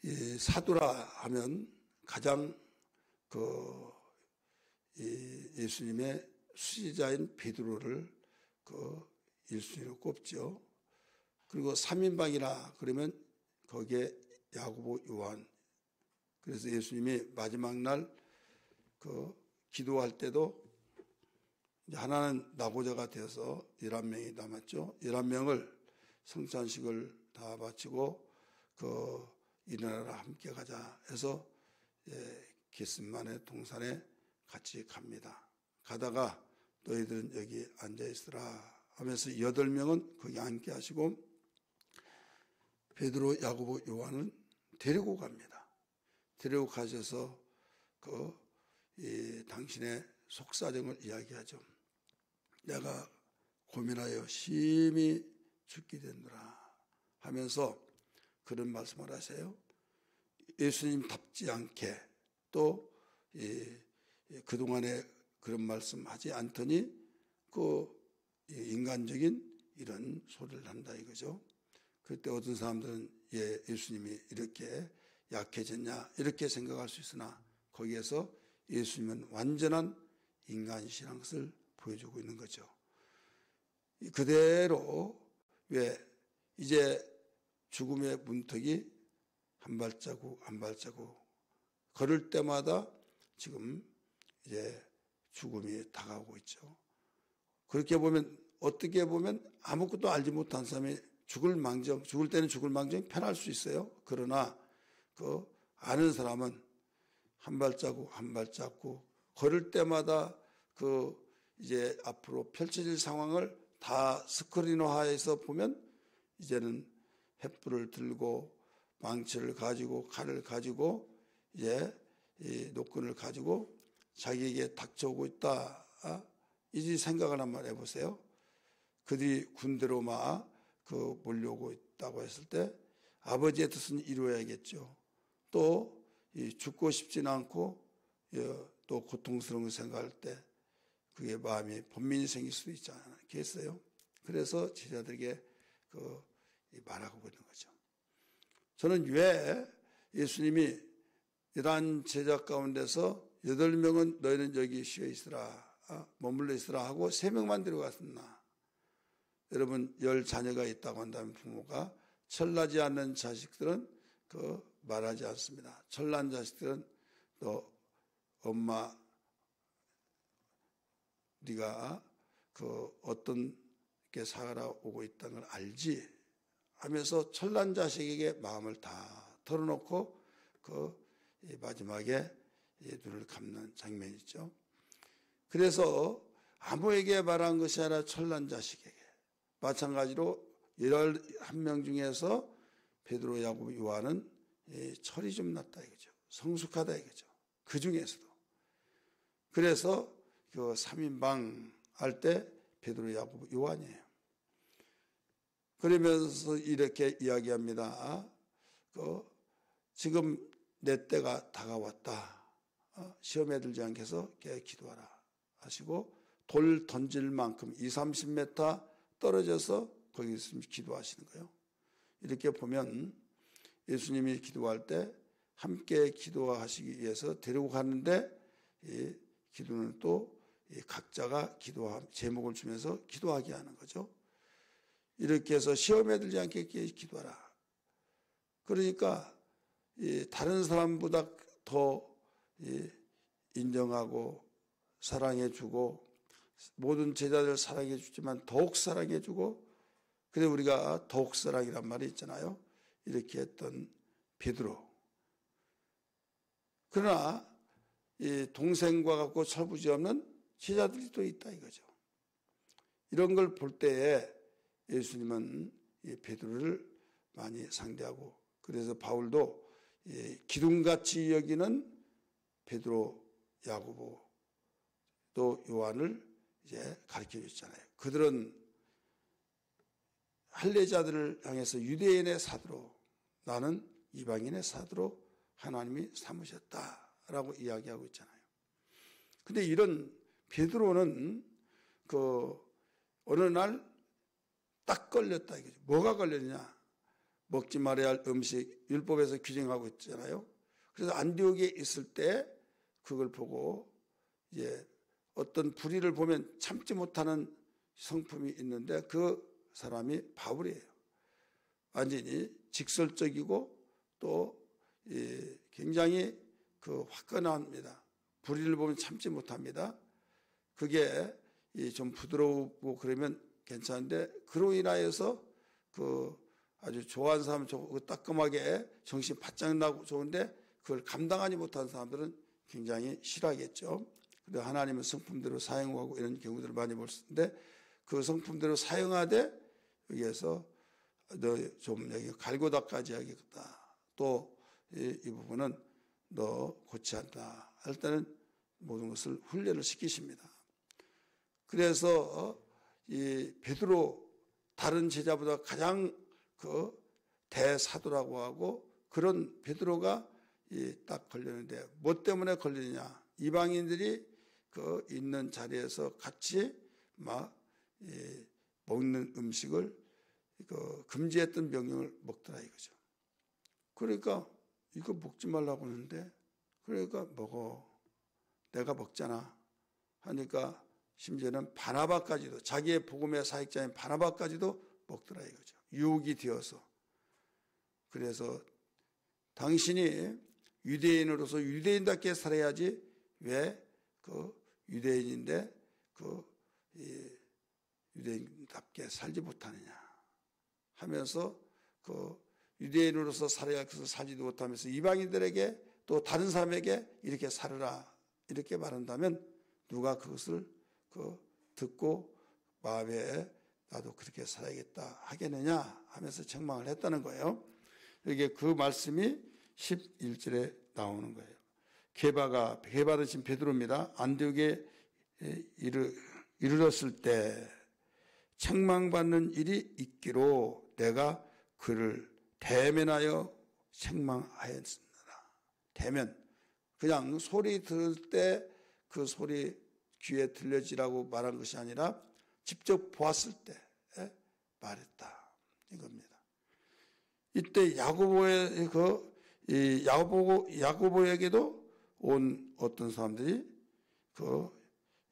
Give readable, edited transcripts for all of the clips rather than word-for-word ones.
이 사도라 하면 가장 예수님의 수제자인 베드로를 1순위로 꼽죠. 그리고 3인방이라 그러면 거기에 야고보, 요한. 그래서 예수님이 마지막 날 기도할 때도 하나는 나고자가 되어서 11명이 남았죠. 11명을 성찬식을 다 바치고 일어나라 함께 가자 해서 겟세마네 동산에 같이 갑니다. 가다가 너희들은 여기 앉아 있으라 하면서 8명은 거기 앉게 하시고 베드로, 야고보, 요한은 데리고 갑니다. 데리고 가셔서 당신의 속사정을 이야기하죠. 내가 고민하여 심히 죽게 되느라 하면서 그런 말씀을 하세요. 예수님답지 않게 또 그동안에 그런 말씀하지 않더니 인간적인 이런 소리를 한다 이거죠. 그때 어떤 사람들은 예수님이 이렇게 약해졌냐 이렇게 생각할 수 있으나 거기에서 예수님은 완전한 인간이시라는 것을 보여주고 있는 거죠. 그대로 왜 이제 죽음의 문턱이 한 발자국 한 발자국 걸을 때마다 지금 이제 죽음이 다가오고 있죠. 그렇게 보면 어떻게 보면 아무것도 알지 못한 사람이 죽을 때는 죽을 망정 편할 수 있어요. 그러나 아는 사람은 한 발자국 한 발자국 걸을 때마다 이제 앞으로 펼쳐질 상황을 다 스크린화해서 보면 이제는 횃불을 들고 망치를 가지고 칼을 가지고 이제 이 노끈을 가지고 자기에게 닥쳐오고 있다. 이제 생각을 한번 해보세요. 그들이 군대로 막 몰려오고 있다고 했을 때 아버지의 뜻은 이루어야겠죠. 또 죽고 싶지는 않고 또 고통스러운 걸 생각할 때 그게 마음이 번민이 생길 수도 있지 않겠어요? 그래서 제자들에게 말하고 있는 거죠. 저는 왜 예수님이 이러한 제자 가운데서 8명은 너희는 여기 쉬어 있으라, 머물러 있으라 하고 3명만 데려갔었나? 여러분 10 자녀가 있다고 한다면 부모가 철나지 않는 자식들은 말하지 않습니다. 철난 자식들은 너 엄마 네가 어떤 게 살아오고 있다는 걸 알지 하면서 철난 자식에게 마음을 다 털어놓고 마지막에 눈을 감는 장면이 있죠. 그래서 아무에게 말한 것이 아니라 철난 자식에게 마찬가지로 11명 중에서 베드로, 야고보, 요한은 철이 좀 났다 이거죠. 성숙하다 이거죠. 그 중에서도. 그래서 3인방 할 때 베드로, 야고보, 요한이에요. 그러면서 이렇게 이야기합니다. 지금 내 때가 다가왔다. 시험에 들지 않게 해서 기도하라 하시고 돌 던질 만큼 20-30m 떨어져서 거기서 기도하시는 거예요. 이렇게 보면 예수님이 기도할 때 함께 기도하시기 위해서 데리고 갔는데 이 기도는 또 각자가 제목을 주면서 기도하게 하는 거죠. 이렇게 해서 시험에 들지 않게 기도하라. 그러니까 다른 사람보다 더 인정하고 사랑해주고 모든 제자들 사랑해주지만 더욱 사랑해주고 그래서 우리가 더욱 사랑이란 말이 있잖아요. 이렇게 했던 베드로. 그러나 이 동생과 같고 철부지 없는 제자들이 또 있다 이거죠. 이런 걸 볼 때에 예수님은 이 베드로를 많이 상대하고 그래서 바울도 기둥같이 여기는 베드로, 야고보 또 요한을 이제 가르쳐 줬잖아요. 그들은 할례자들을 향해서 유대인의 사도로 나는 이방인의 사도로 하나님이 삼으셨다라고 이야기하고 있잖아요. 근데 이런 베드로는 어느 날 딱 걸렸다 이거죠. 뭐가 걸렸냐? 먹지 말아야 할 음식 율법에서 규정하고 있잖아요. 그래서 안디옥에 있을 때 그걸 보고 이제 어떤 불의를 보면 참지 못하는 성품이 있는데 그 사람이 바울이에요. 완전히 직설적이고 또 굉장히 화끈합니다. 불의를 보면 참지 못합니다. 그게 좀 부드러우고 그러면 괜찮은데 그로 인하여서 아주 좋아하는 사람 따끔하게 정신 바짝 나고 좋은데 그걸 감당하지 못한 사람들은 굉장히 싫어하겠죠. 그런데 하나님은 성품대로 사용하고 이런 경우들을 많이 볼 수 있는데 그 성품대로 사용하되 여기에서 너 좀 여기 갈고 닦아지 하겠다. 또 이 부분은 너 고치 않다 할 때는 모든 것을 훈련을 시키십니다. 그래서 이 베드로 다른 제자보다 가장 대사도라고 하고 그런 베드로가 딱 걸렸는데 뭐 때문에 걸리느냐? 이방인들이 있는 자리에서 같이 먹는 음식을 금지했던 명령을 먹더라 이거죠. 그러니까 이거 먹지 말라고 하는데 그러니까 먹어. 내가 먹잖아 하니까 심지어는 바나바까지도 자기의 복음의 사역자인 바나바까지도 먹더라 이거죠. 유혹이 되어서. 그래서 당신이 유대인으로서 유대인답게 살아야지 왜 유대인인데 유대인답게 살지 못하느냐 하면서 유대인으로서 살아야 해서 살지도 못하면서 이방인들에게 또 다른 사람에게 이렇게 살으라 이렇게 말한다면 누가 그것을 듣고 마음에 나도 그렇게 살아야겠다 하겠느냐 하면서 책망을 했다는 거예요. 이게 그 말씀이 11절에 나오는 거예요. 개바르신 베드로입니다. 안디옥에 이르렀을 때 책망받는 일이 있기로 내가 그를 대면하여 책망하였느니라. 대면 그냥 소리 들을 때 그 소리 귀에 들려지라고 말한 것이 아니라 직접 보았을 때 말했다 이겁니다. 이때 야고보에게도 온 어떤 사람들이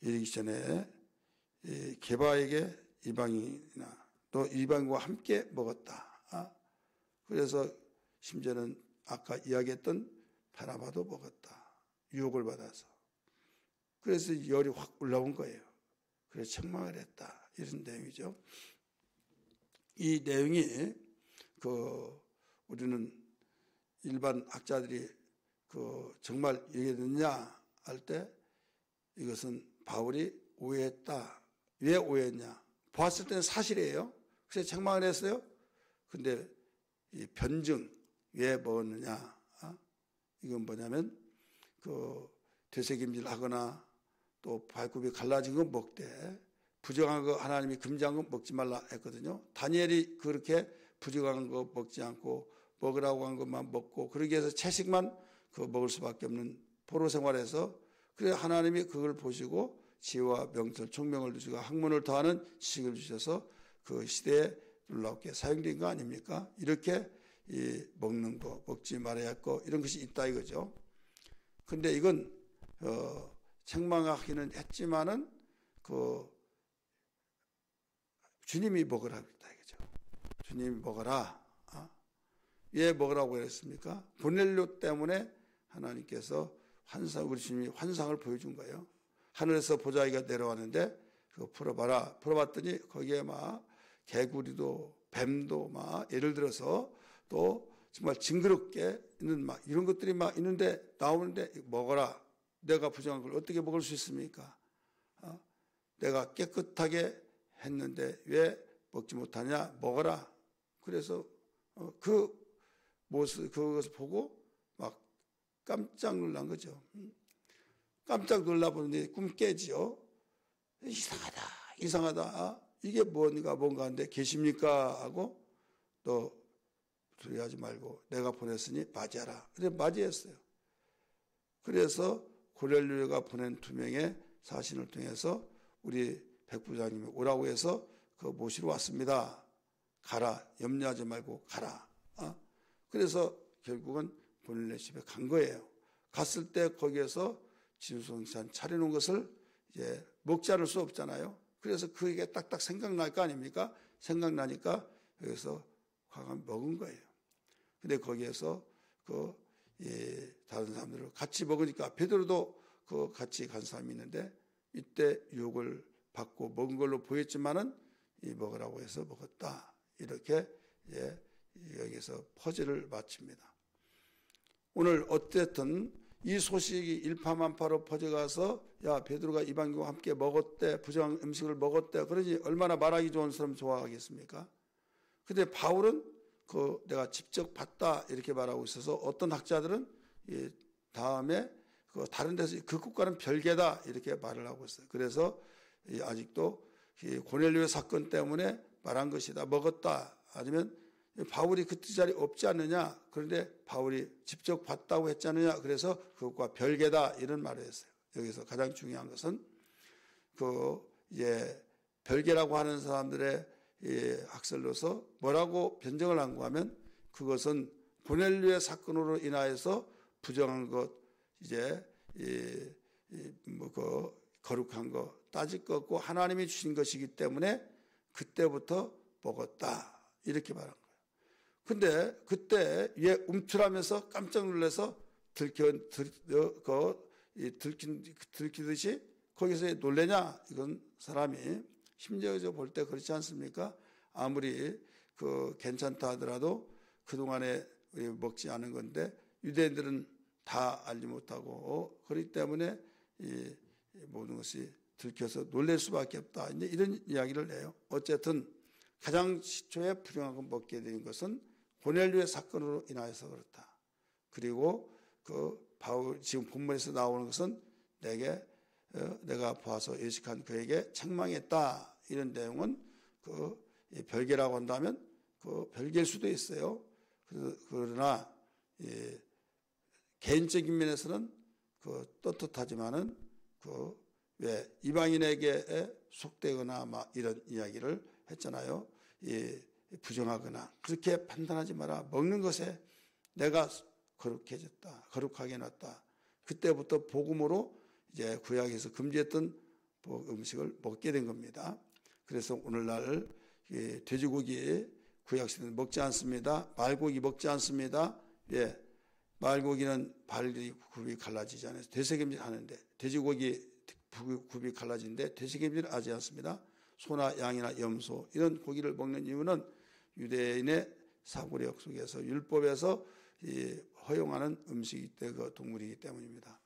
이르기 전에 게바에게 이방인이나 또 이방인과 함께 먹었다. 그래서 심지어는 아까 이야기했던 바나바도 먹었다. 유혹을 받아서. 그래서 열이 확 올라온 거예요. 그래서 책망을 했다. 이런 내용이죠. 이 내용이 우리는 일반 학자들이 정말 얘기했느냐 할 때 이것은 바울이 오해했다. 왜 오해했냐? 보았을 때는 사실이에요. 그래서 책망을 했어요. 근데 이 변증 왜 먹었느냐? 이건 뭐냐면 되새김질 하거나 또 발굽이 갈라진 거 먹되 부정한 거 하나님이 금지한 거 먹지 말라 했거든요. 다니엘이 그렇게 부정한 거 먹지 않고 먹으라고 한 것만 먹고 그러기 위해서 채식만 먹을 수밖에 없는 포로 생활에서 그래 하나님이 그걸 보시고 지혜와 명철 총명을 주시고 학문을 더하는 지식을 주셔서 그 시대에 놀랍게 사용된 거 아닙니까? 이렇게 먹는 거 먹지 말아야 할 거 이런 것이 있다 이거죠. 근데 이건 책망하기는 했지만은 주님이 먹으라고 했다 이거죠. 주님이 먹어라. 왜 먹으라고 그랬습니까? 고넬료 때문에 하나님께서 우리 주님이 환상을 보여준 거예요. 하늘에서 보자기가 내려왔는데 그거 풀어봐라. 풀어봤더니 거기에 개구리도 뱀도 예를 들어서 또 정말 징그럽게 있는 이런 것들이 있는데 나오는데 먹어라. 내가 부정한 걸 어떻게 먹을 수 있습니까? 내가 깨끗하게 했는데 왜 먹지 못하냐? 먹어라. 그래서 그것을 보고 깜짝 놀란 거죠. 깜짝 놀라보는데 꿈 깨지요. 이상하다. 이게 뭔가 한데 계십니까? 하고 또 두려워하지 말고 내가 보냈으니 맞이하라. 그래서 맞이했어요. 그래서 고넬료가 보낸 2명의 사신을 통해서 우리 백부장님이 오라고 해서 모시러 왔습니다. 가라. 염려하지 말고 가라. 그래서 결국은 고넬료 집에 간 거예요. 갔을 때 거기에서 진수성찬 차려놓은 것을 이제 먹지 않을 수 없잖아요. 그래서 그게 딱딱 생각날 거 아닙니까? 생각나니까 여기서 가서 먹은 거예요. 근데 거기에서 다른 사람들을 같이 먹으니까 베드로도 같이 간 사람이 있는데 이때 유혹을 받고 먹은 걸로 보였지만은 먹으라고 해서 먹었다. 이렇게 여기서 퍼즐을 마칩니다. 오늘 어쨌든 이 소식이 일파만파로 퍼져가서 야 베드로가 이방인과 함께 먹었대, 부정한 음식을 먹었대. 그러니 얼마나 말하기 좋은 사람 좋아하겠습니까? 근데 바울은 내가 직접 봤다 이렇게 말하고 있어서 어떤 학자들은 다음에 다른 데서 그 국가는 별개다 이렇게 말을 하고 있어요. 그래서 아직도 고넬료의 사건 때문에 말한 것이다, 먹었다. 아니면 바울이 그 자리에 없지 않느냐, 그런데 바울이 직접 봤다고 했지 않느냐, 그래서 그것과 별개다 이런 말을 했어요. 여기서 가장 중요한 것은 별개라고 하는 사람들의 학설로서 뭐라고 변정을 한 거 하면 그것은 고넬료의 사건으로 인하여서 부정한 것, 거룩한 것 따질 것 없고 하나님이 주신 것이기 때문에 그때부터 먹었다 이렇게 말한 거예요. 근데 그때 얘 움츠라면서 깜짝 놀라서 들키듯이 거기서 놀래냐? 이건 사람이 심지어 볼 때 그렇지 않습니까? 아무리 괜찮다 하더라도 그동안에 먹지 않은 건데 유대인들은 다 알지 못하고 그렇기 때문에 이 모든 것이 들켜서 놀랄 수밖에 없다. 이제 이런 이야기를 해요. 어쨌든 가장 시초에 부정한 걸 먹게 된 것은 고넬료의 사건으로 인하여서 그렇다. 그리고 바울 지금 본문에서 나오는 것은 내가 봐서 예식한 그에게 책망했다. 이런 내용은 별개라고 한다면 별개일 수도 있어요. 그러나 개인적인 면에서는 떳떳하지만은 왜 이방인에게 속되거나 이런 이야기를 했잖아요. 부정하거나 그렇게 판단하지 마라. 먹는 것에 내가 거룩해졌다, 거룩하게 놨다. 그때부터 복음으로 이제 구약에서 금지했던 음식을 먹게 된 겁니다. 그래서 오늘날 돼지고기 구약시대는 먹지 않습니다. 말고기 먹지 않습니다. 말고기는 발이 굽이 갈라지잖아요. 되새김질 하는데 돼지고기 굽이 갈라지는데 되새김질을 하지 않습니다. 소나 양이나 염소 이런 고기를 먹는 이유는 유대인의 사고력 속에서 율법에서 허용하는 음식이기 때문에 동물이기 때문입니다.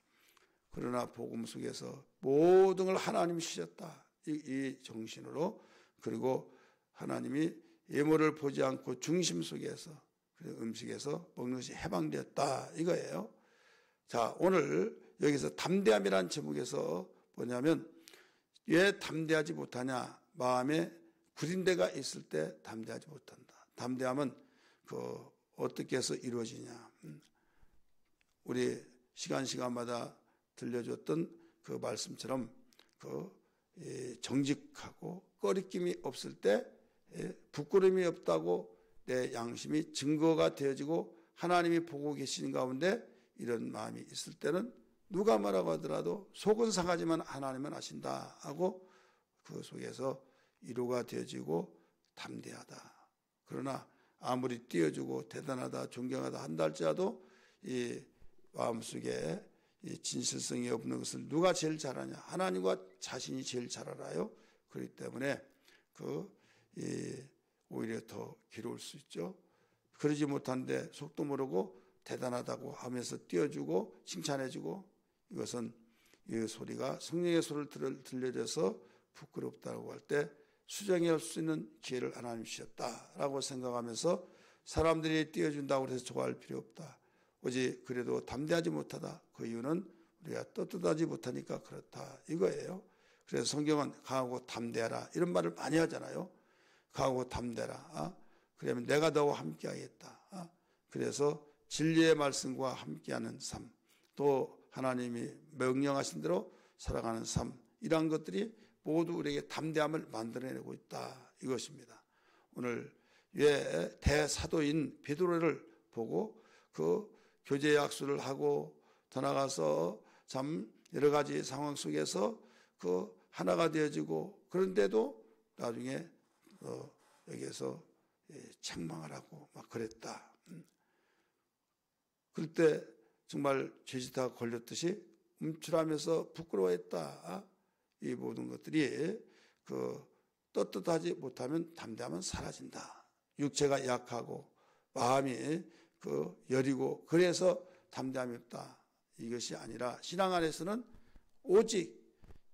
그러나 복음 속에서 모든 걸 하나님이 주셨다. 이 정신으로 그리고 하나님이 예물을 보지 않고 중심 속에서 음식에서 먹는 것이 해방되었다 이거예요. 자, 오늘 여기서 담대함이라는 제목에서 뭐냐면 왜 담대하지 못하냐? 마음에 구린데가 있을 때 담대하지 못한다. 담대함은 어떻게 해서 이루어지냐? 우리 시간마다 들려줬던 그 말씀처럼 정직하고 꺼리낌이 없을 때 부끄러움이 없다고 내 양심이 증거가 되어지고 하나님이 보고 계시는 가운데 이런 마음이 있을 때는 누가 뭐라고 하더라도 속은 상하지만 하나님은 아신다 하고 그 속에서 위로가 되어지고 담대하다. 그러나 아무리 띄워주고 대단하다 존경하다 한다 할지라도 이 마음속에 이 진실성이 없는 것을 누가 제일 잘 아냐? 하나님과 자신이 제일 잘 알아요. 그렇기 때문에 오히려 더 괴로울 수 있죠. 그러지 못한데 속도 모르고 대단하다고 하면서 띄워주고 칭찬해주고 이것은 이 소리가 성령의 소리를 들려줘서 부끄럽다고 할 때 수정할 수 있는 기회를 하나님 주셨다라고 생각하면서 사람들이 띄워준다고 해서 좋아할 필요 없다. 오직 그래도 담대하지 못하다. 그 이유는 우리가 떳떳하지 못하니까 그렇다 이거예요. 그래서 성경은 강하고 담대하라 이런 말을 많이 하잖아요. 강하고 담대라. 그러면 내가 너와 함께하겠다. 그래서 진리의 말씀과 함께하는 삶, 또 하나님이 명령하신 대로 살아가는 삶, 이러한 것들이 모두 우리에게 담대함을 만들어내고 있다 이것입니다. 오늘 왜 대사도인 베드로를 보고 그 교제 약수를 하고 더 나가서 참 여러 가지 상황 속에서 그 하나가 되어지고, 그런데도 나중에 여기에서 책망을 하고 막 그랬다. 그럴 때 정말 죄짓다가 걸렸듯이 움츠라면서 부끄러워했다. 이 모든 것들이 그 떳떳하지 못하면 담대함은 사라진다. 육체가 약하고 마음이 그 여리고 그래서 담대함이 없다. 이것이 아니라 신앙 안에서는 오직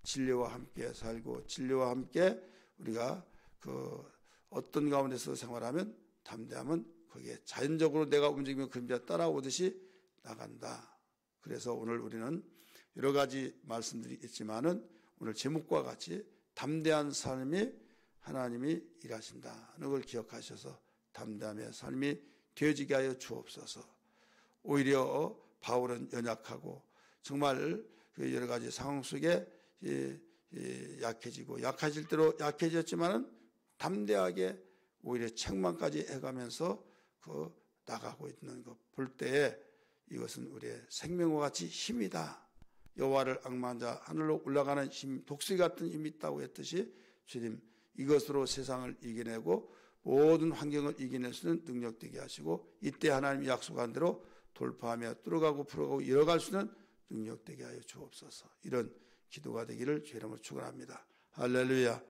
진리와 함께 살고 진리와 함께 우리가 그 어떤 가운데서 생활하면 담대함은 거기에 자연적으로 내가 움직이면 그림자 따라오듯이 나간다. 그래서 오늘 우리는 여러 가지 말씀들이 있지만은 오늘 제목과 같이 담대한 삶이 하나님이 일하신다는 걸 기억하셔서 담대함의 삶이 되어지게 하여 주옵소서. 오히려 바울은 연약하고 정말 그 여러 가지 상황 속에 약해지고 약해질 대로 약해졌지만은 담대하게 오히려 책망까지 해가면서 그 나가고 있는 것 볼 때에 이것은 우리의 생명과 같이 힘이다. 여호와를 앙망한 자 하늘로 올라가는 힘, 독수리 같은 힘이 있다고 했듯이 주님 이것으로 세상을 이겨내고 모든 환경을 이겨낼 수 있는 능력 되게 하시고 이때 하나님이 약속한 대로 돌파하며 뚫어가고 풀어가고 이어갈 수 있는 능력 되게 하여 주옵소서. 이런 기도가 되기를 주의 이름으로 축원합니다. 할렐루야.